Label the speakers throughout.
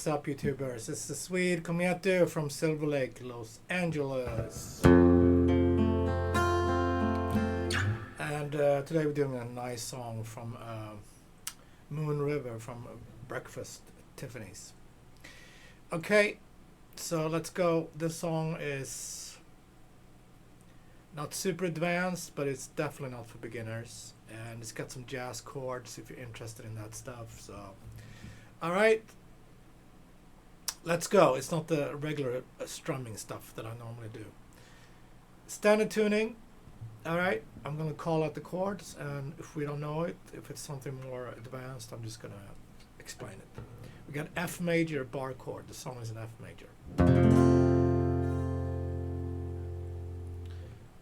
Speaker 1: What's up, YouTubers? It's the Swede coming at you from Silver Lake, Los Angeles. And today we're doing a nice song from Moon River from Breakfast at Tiffany's. Okay, so let's go. This song is not super advanced, but it's definitely not for beginners. And it's got some jazz chords if you're interested in that stuff. So, alright. Let's go. It's not the regular strumming stuff that I normally do. Standard tuning. Alright, I'm going to call out the chords, and if we don't know it, if it's something more advanced, I'm just going to explain it. We got F major bar chord. The song is in F major.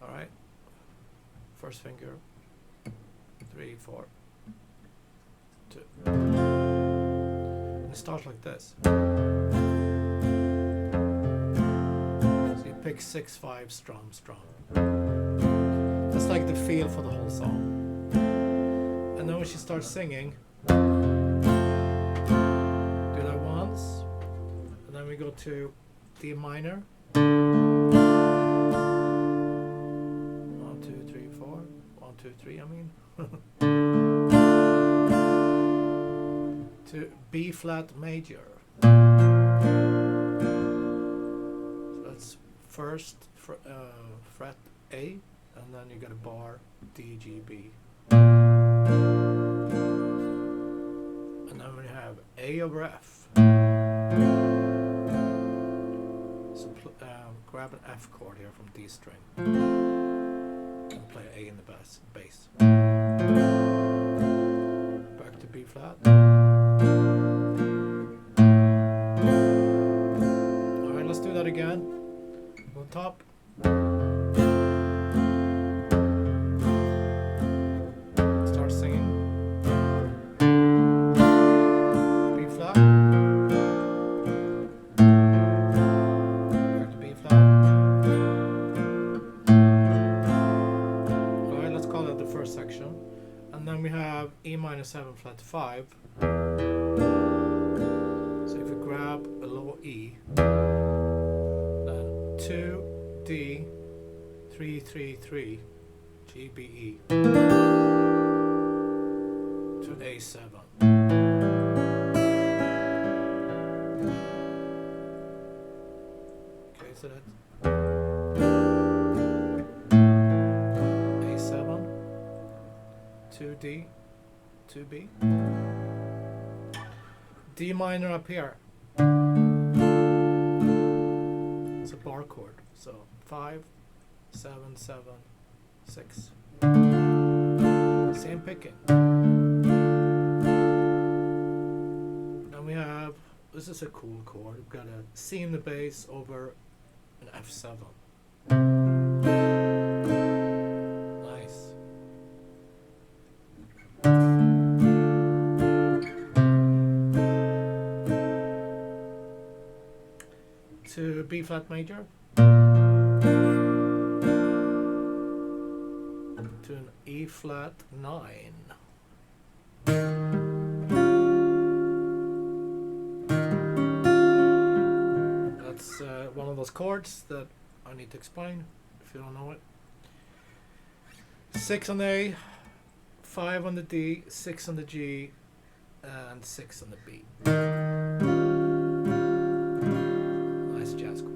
Speaker 1: Alright. First finger. 3, 4, 2. And it starts like this. Pick 6, 5, strum. That's like the feel for the whole song. And then when she starts singing, do that once, and then we go to D minor. 1, 2, 3, 4. 1, 2, 3. I mean, to B flat major. So that's first fret A, and then you get a bar D, G, B. And then we have A over F. So grab an F chord here from D string and play A in the bass. Back to B flat. Alright, let's do that again. On top. Start singing. B flat. Back to B flat. Alright, let's call that the first section. And then we have E minor 7 flat 5. So if you grab a low E, 2, D, 3, 3, 3, G, B, E, to A7. Okay, so that's A7, 2D, 2B, D minor up here. It's a bar chord, so 5, 7, 7, 6. Same picking. Then we have, this is a cool chord. We've got a C in the bass over an F7. Nice. To B flat major. To an E flat 9. That's one of those chords that I need to explain if you don't know it. 6 on the A, 5 on the D, 6 on the G, and 6 on the B. Nice jazz chord.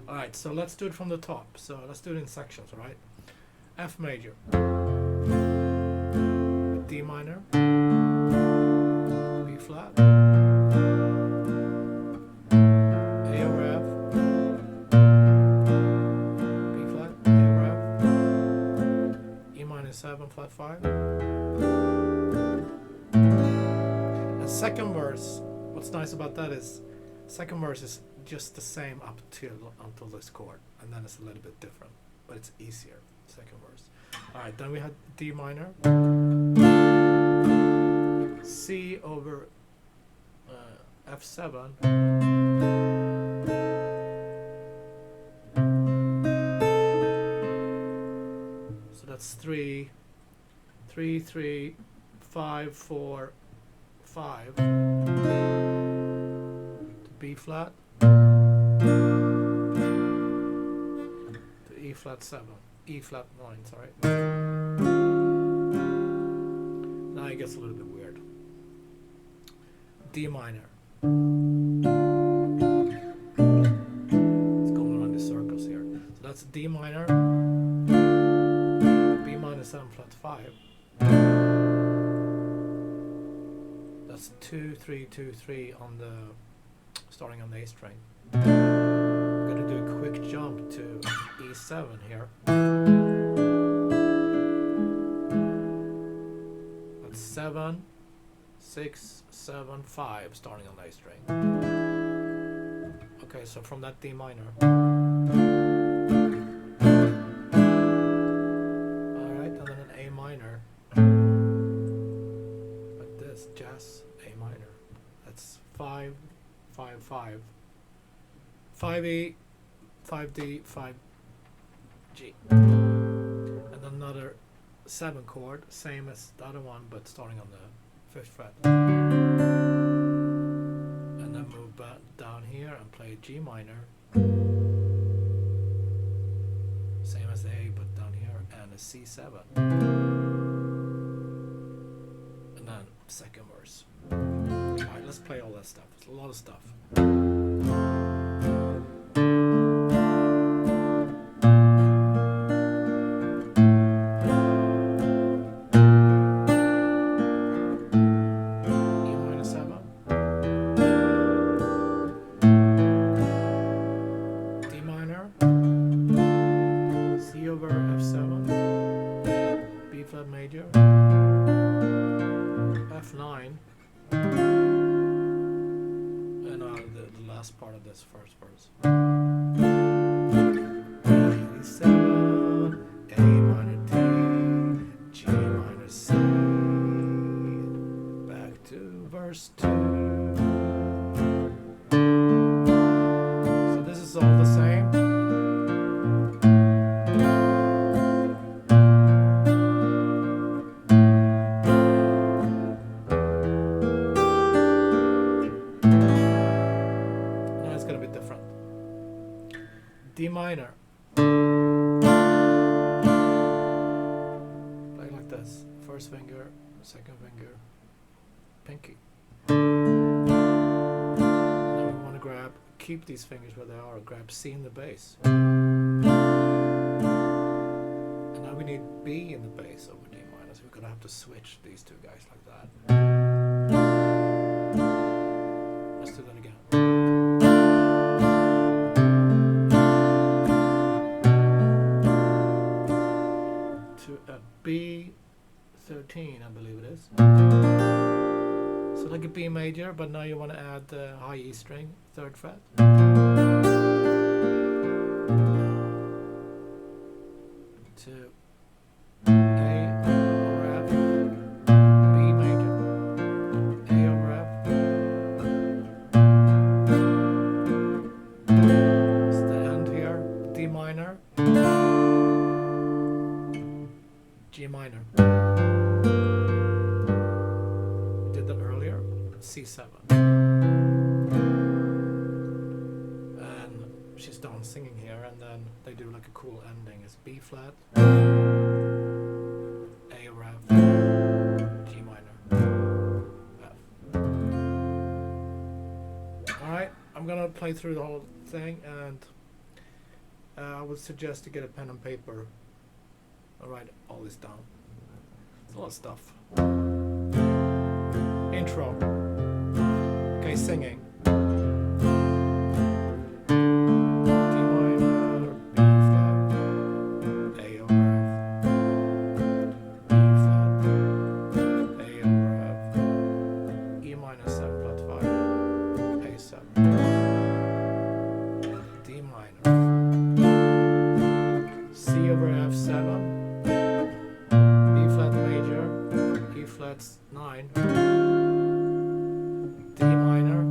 Speaker 1: Alright, so let's do it from the top. So let's do it in sections, alright? F major, D minor, B flat, A over F, B flat, A over F, E minor 7 flat 5. And second verse, what's nice about that is second verse is just the same up until this chord, and then it's a little bit different, but it's easier. Second verse. Alright, then we had D minor, C over F7, so that's 3, 3, 3, 5, 4, 5. B flat to E flat 7, E flat 9, sorry. Now it gets a little bit weird. D minor. It's going around the circles here. So that's D minor, B minor 7 flat 5. That's 2 3 2 3 on the starting on the A string. I'm gonna do a quick jump to E7 here. That's 7 6 7 5 starting on the A string. Okay, so from that D minor. Alright, and then an A minor. Like this, jazz A minor. That's 5 5 5 5E 5D 5G. And another 7 chord, same as the other one, but starting on the 5th fret. And then move back down here and play G minor. Same as the A, but down here, and a C7. And then second verse. Alright, let's play all that stuff. It's a lot of stuff. F9, and the last part of this first verse. A7, A minor D, G minor C, back to verse 2. So this is all the same. D minor. Play like this. First finger, second finger, pinky. Now we want to keep these fingers where they are, grab C in the bass. And now we need B in the bass over D minor, so we're going to have to switch these two guys like that. Let's do that again. B13, I believe it is. So like a B major, but now you want to add the high E string, 3rd fret. To A over F, B major, A over F. It's the end here, D minor. G minor. We did that earlier. C7. And she's done singing here, and then they do like a cool ending. It's B flat, A over F, G minor, F. Alright, I'm gonna play through the whole thing, and I would suggest to get a pen and paper. I'll write all this down. It's a lot of stuff. Intro. Okay, singing. D minor, B flat, A over F, B flat, A over F, E minor 7 flat 5, A7, D minor, C over F7. That's 9, D minor,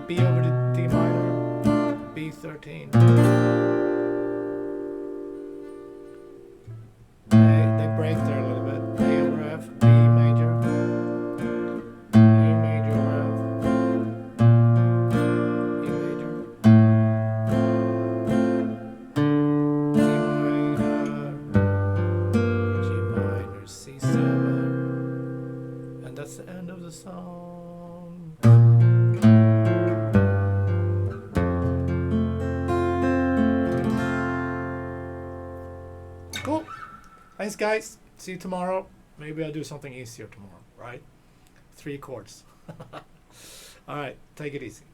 Speaker 1: B over to D minor, B13. They break there a little bit. A over F, B major, A major F, E major, D minor, G minor, C7, and that's the end of the song. Cool. Thanks, guys. See you tomorrow. Maybe I'll do something easier tomorrow, right? 3 chords. All right. Take it easy.